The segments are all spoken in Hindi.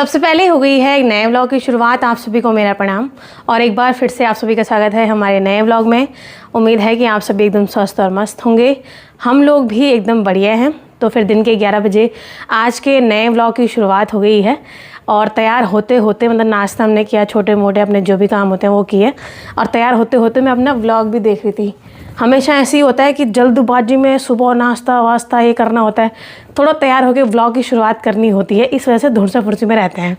सबसे पहले हो गई है एक नए व्लॉग की शुरुआत। आप सभी को मेरा प्रणाम और एक बार फिर से आप सभी का स्वागत है हमारे नए व्लॉग में। उम्मीद है कि आप सभी एकदम स्वस्थ और मस्त होंगे। हम लोग भी एकदम बढ़िया हैं। तो फिर दिन के 11 बजे आज के नए व्लॉग की शुरुआत हो गई है और तैयार होते होते मतलब नाश्ता हमने किया, छोटे मोटे अपने जो भी काम होते हैं वो किए और तैयार होते होते मैं अपना व्लॉग भी देख रही थी। हमेशा ऐसे ही होता है कि जल्दबाजी में सुबह नाश्ता वास्ता ये करना होता है, थोड़ा तैयार होकर व्लॉग की शुरुआत करनी होती है, इस वजह से धुरसा फुर्सी में रहते हैं।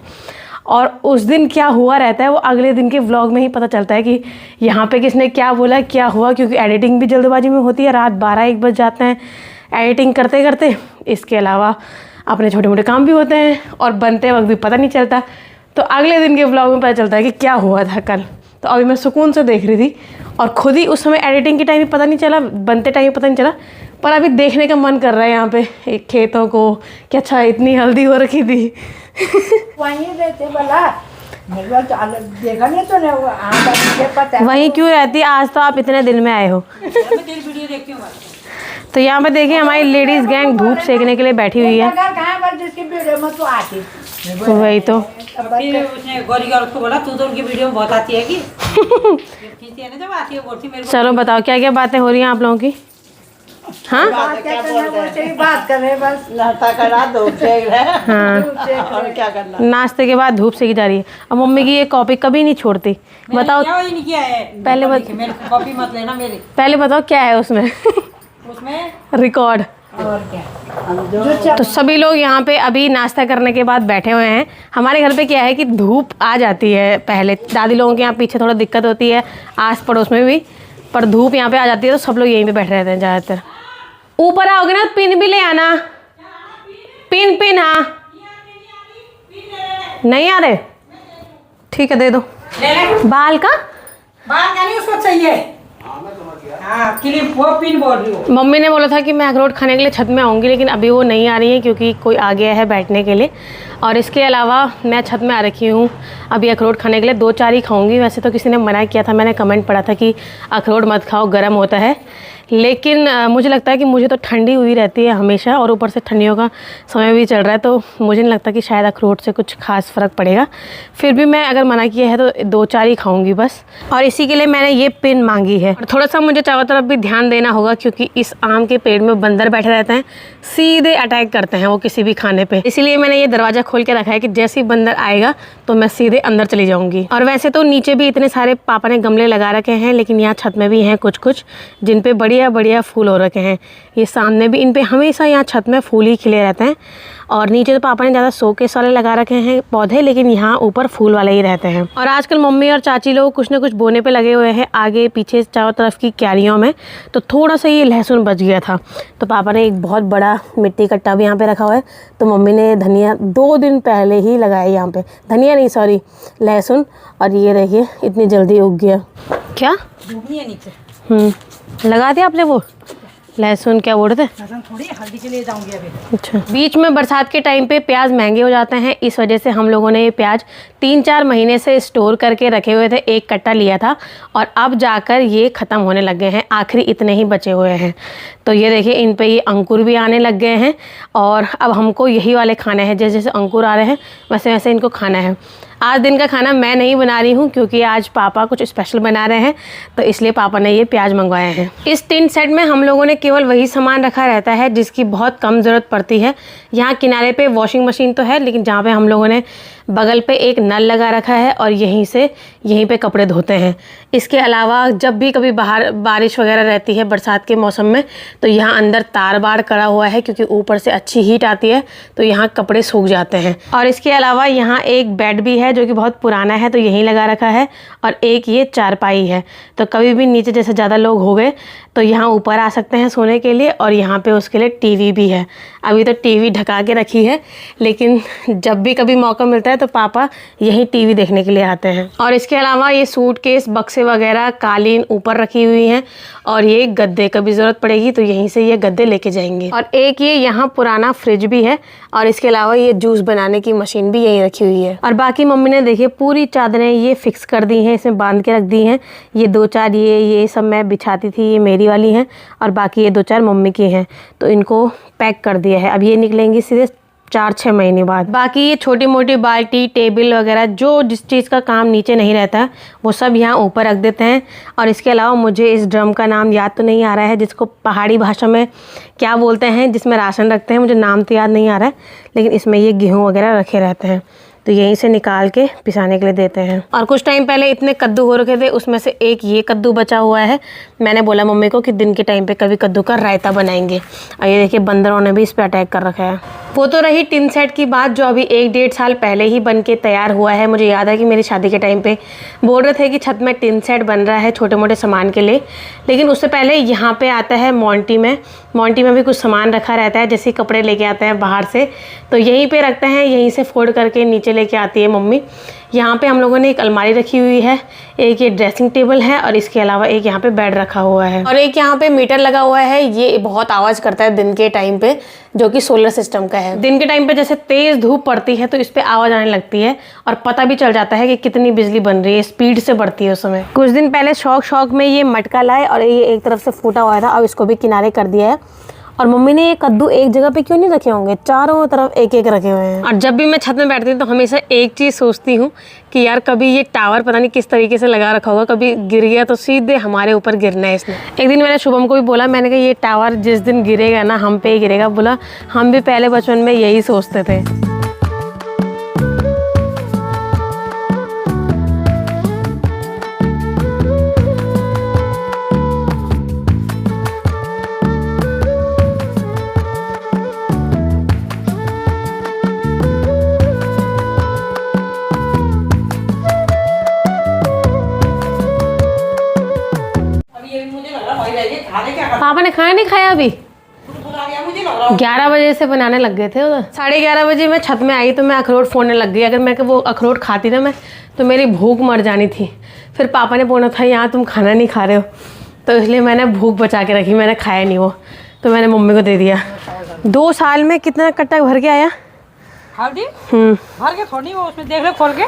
और उस दिन क्या हुआ रहता है वो अगले दिन के व्लॉग में ही पता चलता है कि यहाँ पे किसने क्या बोला, क्या हुआ, क्योंकि एडिटिंग भी जल्दबाजी में होती है। रात 12-1 बज जाते हैं एडिटिंग करते करते। इसके अलावा अपने छोटे मोटे काम भी होते हैं और बनते वक्त भी पता नहीं चलता। तो अगले दिन के व्लॉग में पता चलता है कि क्या हुआ था कल। तो अभी मैं सुकून से देख रही थी और खुद ही उस समय एडिटिंग के टाइम भी पता नहीं चला, बनते टाइम भी पता नहीं चला, पर अभी देखने का मन कर रहा है यहाँ पे एक खेतों को कि अच्छा इतनी हल्दी हो रखी थी। वहीं रहते बोला देखा नहीं तो नहीं पता वहीं क्यों रहती? आज तो आप इतने दिन में आए हो। वीडियो देखती हूँ। तो यहाँ पे देखिए हमारी लेडीज गैंग धूप सेकने के लिए बैठी हुई है। वही तो उसने गौरी का उसको बोला तू तो उनकी वीडियो में बहुत आती है कि खींचती है ना, जब आती है बोलती मेरे को। चलो बताओ क्या क्या बातें हो रही हैं आप लोगों की? हाँ बात कर रहे बस नाश्ता करा दो हाँ और क्या करना। नाश्ते के बाद धूप सेकी जा रही है। अब मम्मी की ये कॉपी कभी नहीं छोड़ती। बताओ क्या है पहले मेरे कॉपी मत लेना मेरी। पहले बताओ क्या है उसमें? उसमें रिकॉर्ड। और क्या तो सभी लोग यहाँ पे अभी नाश्ता करने के बाद बैठे हुए हैं। हमारे घर पे क्या है कि धूप आ जाती है पहले, दादी लोगों के यहाँ पीछे थोड़ा दिक्कत होती है, आस पड़ोस में भी, पर धूप यहाँ पे आ जाती है तो सब लोग यहीं पे बैठे रहते हैं ज़्यादातर। ऊपर आओगे ना पिन भी ले आना। पिन हाँ नहीं आ रहे, ठीक है दे दो। बाल का नहीं उसको चाहिए। हाँ क्लिप वो पिन बोल रही हूँ। मम्मी ने बोला था कि मैं अखरोट खाने के लिए छत में आऊँगी, लेकिन अभी वो नहीं आ रही है क्योंकि कोई आ गया है बैठने के लिए। और इसके अलावा मैं छत में आ रखी हूँ अभी अखरोट खाने के लिए। 2-4 ही खाऊंगी। वैसे तो किसी ने मना किया था, मैंने कमेंट पढ़ा था कि अखरोट मत खाओ गर्म होता है, लेकिन मुझे लगता है कि मुझे तो ठंडी हुई रहती है हमेशा और ऊपर से ठंडियों का समय भी चल रहा है, तो मुझे नहीं लगता कि शायद अखरोट से कुछ खास फ़र्क पड़ेगा। फिर भी मैं अगर मना किया है तो 2-4 ही खाऊंगी बस। और इसी के लिए मैंने ये पिन मांगी है। और थोड़ा सा मुझे चारों तरफ भी ध्यान देना होगा क्योंकि इस आम के पेड़ में बंदर बैठे रहते हैं, सीधे अटैक करते हैं वो किसी भी खाने पर। इसीलिए मैंने ये दरवाज़ा खोल के रखा है कि जैसे ही बंदर आएगा तो मैं सीधे अंदर चली जाऊँगी। और वैसे तो नीचे भी इतने सारे पापा ने गमले लगा रखे हैं, लेकिन यहाँ छत में भी हैं कुछ जिन पे बढ़िया बढ़िया फूल हो रखे हैं। ये सामने भी इन पे हमेशा यहाँ छत में फूल ही खिले रहते हैं। और नीचे तो पापा ने ज़्यादा शोकेस वाले लगा रखे हैं पौधे, लेकिन यहाँ ऊपर फूल वाले ही रहते हैं। और आजकल मम्मी और चाची लोग कुछ ना कुछ बोने पे लगे हुए हैं आगे पीछे चारों तरफ की क्यारियों में। तो थोड़ा सा ये लहसुन बच गया था तो पापा ने एक बहुत बड़ा मिट्टी का टब यहाँ पे रखा हुआ है। तो मम्मी ने धनिया 2 दिन पहले ही लगाया यहाँ पे, धनिया नहीं सॉरी लहसुन। और ये देखिए इतनी जल्दी उग गया। क्या नीचे लगा दिया आपने वो लहसुन? क्या बोल रहे थे? थोड़ी हल्दी के लिए जाऊंगी अभी। अच्छा, बीच में बरसात के टाइम पे प्याज महंगे हो जाते हैं, इस वजह से हम लोगों ने ये प्याज 3-4 महीने से स्टोर करके रखे हुए थे। 1 कट्टा लिया था और अब जाकर ये ख़त्म होने लग गए हैं, आखिरी इतने ही बचे हुए हैं। तो ये देखिए इन पे ये अंकुर भी आने लग गए हैं और अब हमको यही वाले खाने हैं। जैसे जैसे अंकुर आ रहे हैं वैसे वैसे इनको खाना है। आज दिन का खाना मैं नहीं बना रही हूँ क्योंकि आज पापा कुछ स्पेशल बना रहे हैं, तो इसलिए पापा ने ये प्याज मंगवाए हैं। इस टिन सेट में हम लोगों ने केवल वही सामान रखा रहता है जिसकी बहुत कम ज़रूरत पड़ती है। यहाँ किनारे पे वॉशिंग मशीन तो है, लेकिन जहाँ पे हम लोगों ने बगल पे एक नल लगा रखा है और यहीं पे कपड़े धोते हैं। इसके अलावा जब भी कभी बाहर बारिश वगैरह रहती है बरसात के मौसम में, तो यहाँ अंदर तार बाड़ करा हुआ है क्योंकि ऊपर से अच्छी हीट आती है तो यहाँ कपड़े सूख जाते हैं। और इसके अलावा यहाँ एक बेड भी है जो कि बहुत पुराना है तो यहीं लगा रखा है, और एक ये चारपाई है। तो कभी भी नीचे जैसे ज़्यादा लोग हो गए तो यहाँ ऊपर आ सकते हैं सोने के लिए, और यहाँ पे उसके लिए टीवी भी है। अभी तो टीवी ढका के रखी है, लेकिन जब भी कभी मौका मिलता है तो पापा यहीं टीवी देखने के लिए आते हैं। और इसके अलावा ये सूटकेस, बक्से वगैरह, कालीन ऊपर रखी हुई हैं, और ये गद्दे कभी ज़रूरत पड़ेगी तो यहीं से ये गद्दे लेके जाएंगे। और एक ये यहाँ पुराना फ्रिज भी है, और इसके अलावा ये जूस बनाने की मशीन भी यहीं रखी हुई है। और बाकी मम्मी ने देखिए पूरी चादरें ये फिक्स कर दी हैं, इसमें बांध के रख दी हैं। ये 2-4 ये सब मैं बिछाती थी, ये मेरी वाली हैं, और बाकी ये 2-4 मम्मी की हैं। तो इनको पैक कर दिया है। अब ये निकलेंगी सीधे 4-6 महीने बाद। बाकी ये छोटी मोटी बाल्टी, टेबल वगैरह जो जिस चीज़ का काम नीचे नहीं रहता वो सब यहाँ ऊपर रख देते हैं। और इसके अलावा मुझे इस ड्रम का नाम याद तो नहीं आ रहा है, जिसको पहाड़ी भाषा में क्या बोलते हैं, जिसमें राशन रखते हैं, मुझे नाम तो याद नहीं आ रहा है, लेकिन इसमें ये गेहूँ वगैरह रखे रहते हैं, तो यहीं से निकाल के पिसाने के लिए देते हैं। और कुछ टाइम पहले इतने कद्दू हो रखे थे, उसमें से एक ये कद्दू बचा हुआ है। मैंने बोला मम्मी को कि दिन के टाइम पे कभी कद्दू का रायता बनाएंगे। और ये देखिए बंदरों ने भी इस पे अटैक कर रखा है। वो तो रही टिन सेट की बात, जो अभी 1-1.5 साल पहले ही बन के तैयार हुआ है। मुझे याद है कि मेरी शादी के टाइम पे बोल रहे थे कि छत में टिन सेट बन रहा है छोटे मोटे सामान के लिए, लेकिन उससे पहले यहाँ पे आता है मोंटी में भी कुछ सामान रखा रहता है, जैसे कपड़े लेके आते हैं बाहर से, तो यहीं पे रखते हैं, यहीं से फोल्ड करके नीचे लेके आती है मम्मी। यहाँ पे हम लोगों ने एक अलमारी रखी हुई है, एक ये ड्रेसिंग टेबल है, और इसके अलावा एक यहाँ पे बेड रखा हुआ है, और एक यहाँ पे मीटर लगा हुआ है। ये बहुत आवाज़ करता है दिन के टाइम पे, जो कि सोलर सिस्टम का है। दिन के टाइम पे जैसे तेज़ धूप पड़ती है तो इस पे आवाज़ आने लगती है, और पता भी चल जाता है कि कितनी बिजली बन रही है, स्पीड से बढ़ती है उस समय। कुछ दिन पहले शौक में ये मटका लाए, और ये एक तरफ से फूटा हुआ था, अब इसको भी किनारे कर दिया है। और मम्मी ने ये कद्दू एक जगह पे क्यों नहीं रखे होंगे, चारों तरफ एक एक रखे हुए हैं। और जब भी मैं छत में बैठती हूँ तो हमेशा एक चीज़ सोचती हूँ कि यार कभी ये टावर पता नहीं किस तरीके से लगा रखा होगा, कभी गिर गया तो सीधे हमारे ऊपर गिरना है इसने। एक दिन मैंने शुभम को भी बोला, मैंने कहा ये टावर जिस दिन गिरेगा ना हम पे ही गिरेगा। बोला हम भी पहले बचपन में यही सोचते थे। पापा ने खाया नहीं खाया अभी? 11 बजे से बनाने लग गए थे उधर। 11:30 बजे मैं छत में आई तो मैं अखरोट फोड़ने लग गई। अगर मैं वो अखरोट खाती ना मैं, तो मेरी भूख मर जानी थी। फिर पापा ने बोला था यहाँ तुम खाना नहीं खा रहे हो, तो इसलिए मैंने भूख बचा के रखी, मैंने खाया नहीं वो, तो मैंने मम्मी को दे दिया। 2 साल में कितना कट्टा भर के आया? हल्दी भर के थोड़ी, वो उसमें देख लो खोल के,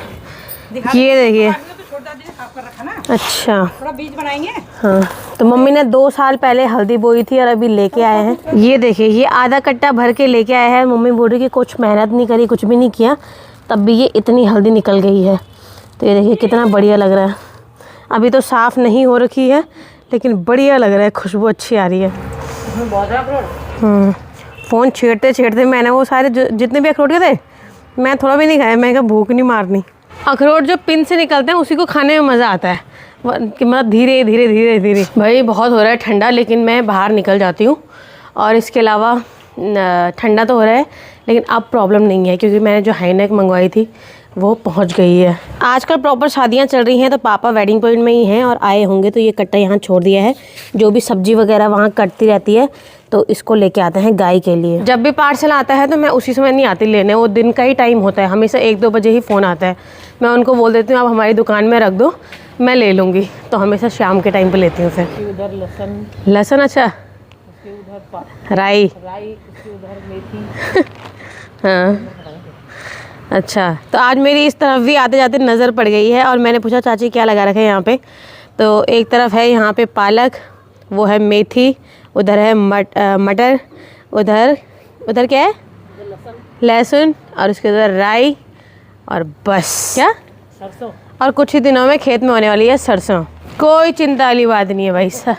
ये देखिए। तो छोटा दिन साफ कर रखा ना, अच्छा थोड़ा बीज बनाएंगे। हाँ, तो मम्मी ने 2 साल पहले हल्दी बोई थी और अभी लेके आए हैं। ये देखिए, ये आधा कट्टा भर के लेके आए हैं। मम्मी बोल रही कि कुछ मेहनत नहीं करी, कुछ भी नहीं किया, तब भी ये इतनी हल्दी निकल गई है। तो ये देखिए कितना बढ़िया लग रहा है। अभी तो साफ़ नहीं हो रखी है, लेकिन बढ़िया लग रहा है, खुशबू अच्छी आ रही है। फ़ोन छेड़ते मैंने वो सारे जितने भी अखरोट के थे, मैं थोड़ा भी नहीं खाया। मैं कहा भूख नहीं मारनी। अखरोट जो पिन से निकलते हैं उसी को खाने में मज़ा आता है, कि मतलब धीरे धीरे। भाई बहुत हो रहा है ठंडा, लेकिन मैं बाहर निकल जाती हूँ। और इसके अलावा ठंडा तो हो रहा है, लेकिन अब प्रॉब्लम नहीं है, क्योंकि मैंने जो हाईनेक मंगवाई थी वो पहुंच गई है। आजकल प्रॉपर शादियां चल रही हैं, तो पापा वेडिंग पॉइंट में ही हैं और आए होंगे, तो ये कट्टा यहाँ छोड़ दिया है। जो भी सब्जी वगैरह वहाँ कटती रहती है, तो इसको लेके आते हैं गाय के लिए। जब भी पार्सल आता है तो मैं उसी समय नहीं आती लेने, वो दिन का ही टाइम होता है, हमेशा 1-2 बजे ही फ़ोन आता है। मैं उनको बोल देती हूँ आप हमारी दुकान में रख दो, मैं ले लूँगी, तो हमेशा शाम के टाइम पर लेती हूँ फिर। उधर लहसुन, अच्छा, राई, उधर मेथी। हाँ अच्छा। तो आज मेरी इस तरफ भी आते जाते नज़र पड़ गई है, और मैंने पूछा चाची क्या लगा रखे हैं यहाँ पे, तो एक तरफ है यहाँ पे पालक, वो है मेथी, उधर है मटर, उधर क्या है, लहसुन, और उसके उधर राई, और बस क्या, सरसों। और कुछ ही दिनों में खेत में होने वाली है सरसों। कोई चिंता वाली बात नहीं है भाई साहब,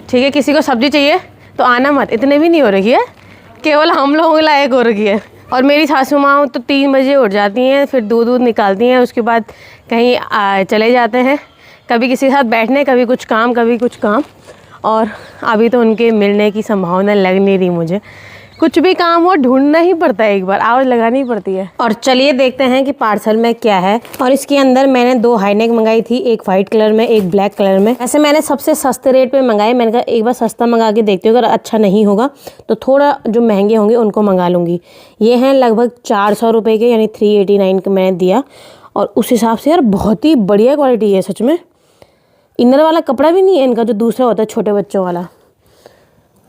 ठीक है। किसी को सब्जी चाहिए तो आना मत, इतने भी नहीं हो रही है, केवल हम लोगों लायक हो रही है। और मेरी सासू माँ तो 3 बजे उठ जाती हैं, फिर दूध निकालती हैं, उसके बाद कहीं चले जाते हैं, कभी किसी के साथ बैठने, कभी कुछ काम। और अभी तो उनके मिलने की संभावना लग नहीं रही मुझे। कुछ भी काम हो ढूंढना ही पड़ता है, एक बार आवाज़ लगानी पड़ती है। और चलिए देखते हैं कि पार्सल में क्या है। और इसके अंदर मैंने 2 हाईनेक मंगाई थी, एक वाइट कलर में, एक ब्लैक कलर में। ऐसे मैंने सबसे सस्ते रेट पे मंगाए। मैंने कहा एक बार सस्ता मंगा के देखती हूँ, अगर अच्छा नहीं होगा तो थोड़ा जो महंगे होंगे उनको मंगा लूँगी। ये हैं लगभग 400 रुपये के, यानी 389 का मैंने दिया। और उस हिसाब से यार बहुत ही बढ़िया क्वालिटी है सच में। इनर वाला कपड़ा भी नहीं है इनका, जो दूसरा होता है छोटे बच्चों वाला।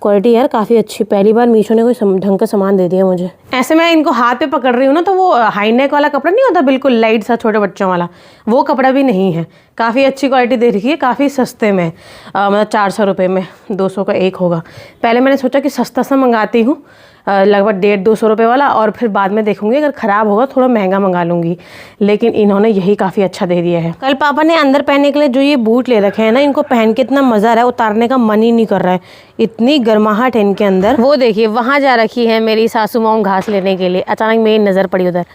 क्वालिटी यार काफ़ी अच्छी। पहली बार मीशो ने कोई ढंग का सामान दे दिया मुझे। ऐसे मैं इनको हाथ पे पकड़ रही हूँ ना, तो वो हाईनेक वाला कपड़ा नहीं होता बिल्कुल लाइट सा छोटे बच्चों वाला, वो कपड़ा भी नहीं है। काफ़ी अच्छी क्वालिटी दे रखी है, काफ़ी सस्ते में, मतलब 400 रुपये में 200 का एक होगा। पहले मैंने सोचा कि सस्ता सा मंगाती हूँ, लगभग 150-200 रुपये वाला, और फिर बाद में देखूंगी अगर ख़राब होगा थोड़ा महंगा मंगा लूँगी, लेकिन इन्होंने यही काफ़ी अच्छा दे दिया है। कल पापा ने अंदर पहनने के लिए जो ये बूट ले रखे हैं ना, इनको पहन के इतना मज़ा आ रहा है, उतारने का मन ही नहीं कर रहा है, इतनी गर्माहट है इनके अंदर। वो देखिए वहाँ जा रखी है मेरी सासू माँ घास लेने के लिए, अचानक मेरी नज़र पड़ी उधर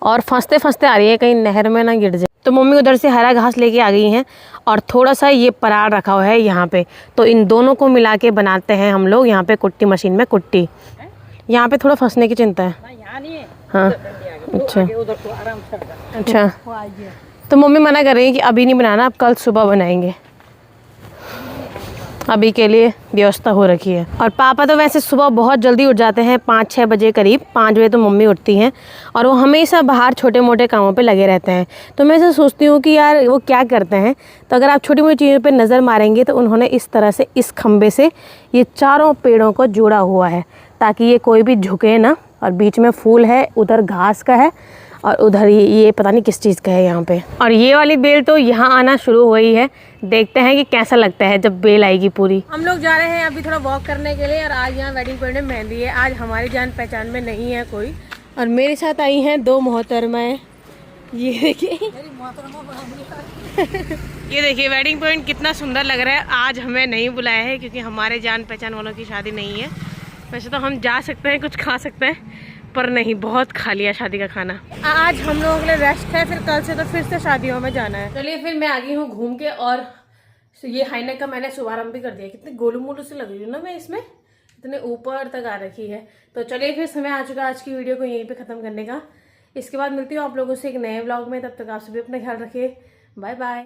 और फंसते फंसते आ रही है कहीं नहर में ना गिर जाए। तो मम्मी उधर से हरा घास लेके आ गई हैं और थोड़ा सा ये परार रखा हुआ है यहाँ पे, तो इन दोनों को मिला के बनाते हैं हम लोग यहाँ पे कुट्टी मशीन में कुट्टी। यहाँ पे थोड़ा फंसने की चिंता है। हाँ अच्छा अच्छा, तो मम्मी मना कर रही है कि अभी नहीं बनाना, अब कल सुबह बनाएंगे, अभी के लिए व्यवस्था हो रखी है। और पापा तो वैसे सुबह बहुत जल्दी उठ जाते हैं, 5-6 बजे करीब, 5 बजे तो मम्मी उठती हैं और वो हमेशा बाहर छोटे मोटे कामों पे लगे रहते हैं। तो मैं ऐसे सोचती हूँ कि यार वो क्या करते हैं, तो अगर आप छोटी मोटी चीज़ों पे नज़र मारेंगे तो उन्होंने इस तरह से इस खम्भे से ये चारों पेड़ों को जोड़ा हुआ है ताकि ये कोई भी झुके ना, और बीच में फूल है, उधर घास का है और उधर ये पता नहीं किस चीज़ का है यहाँ पे। और ये वाली बेल तो यहाँ आना शुरू हो गई है, देखते हैं कि कैसा लगता है जब बेल आएगी पूरी। हम लोग जा रहे हैं अभी थोड़ा वॉक करने के लिए, और आज यहाँ वेडिंग पॉइंट में मेहंदी है। आज हमारी जान पहचान में नहीं है कोई, और मेरे साथ आई हैं 2 मोहतरमाएँ। ये देखिए ये देखिए वेडिंग पॉइंट कितना सुंदर लग रहा है। आज हमें नहीं बुलाया है क्योंकि हमारे जान पहचान वालों की शादी नहीं है। वैसे तो हम जा सकते हैं, कुछ खा सकते हैं, पर नहीं, बहुत खा लिया शादी का खाना। आज हम लोगों के लिए रेस्ट है, फिर कल से तो फिर से शादियों में जाना है। चलिए फिर मैं आ गई हूँ घूम के, और ये हाईनेक का मैंने शुभारंभ भी कर दिया। कितने गोलू मोलू से लग रही हूँ ना मैं इसमें, इतने ऊपर तक आ रखी है। तो चलिए फिर समय आ चुका आज की वीडियो को यहीं पे ख़त्म करने का। इसके बाद मिलती हूँ आप लोगों से एक नए व्लॉग में, तब तक आप सभी अपना ख्याल रखिए। Bye bye.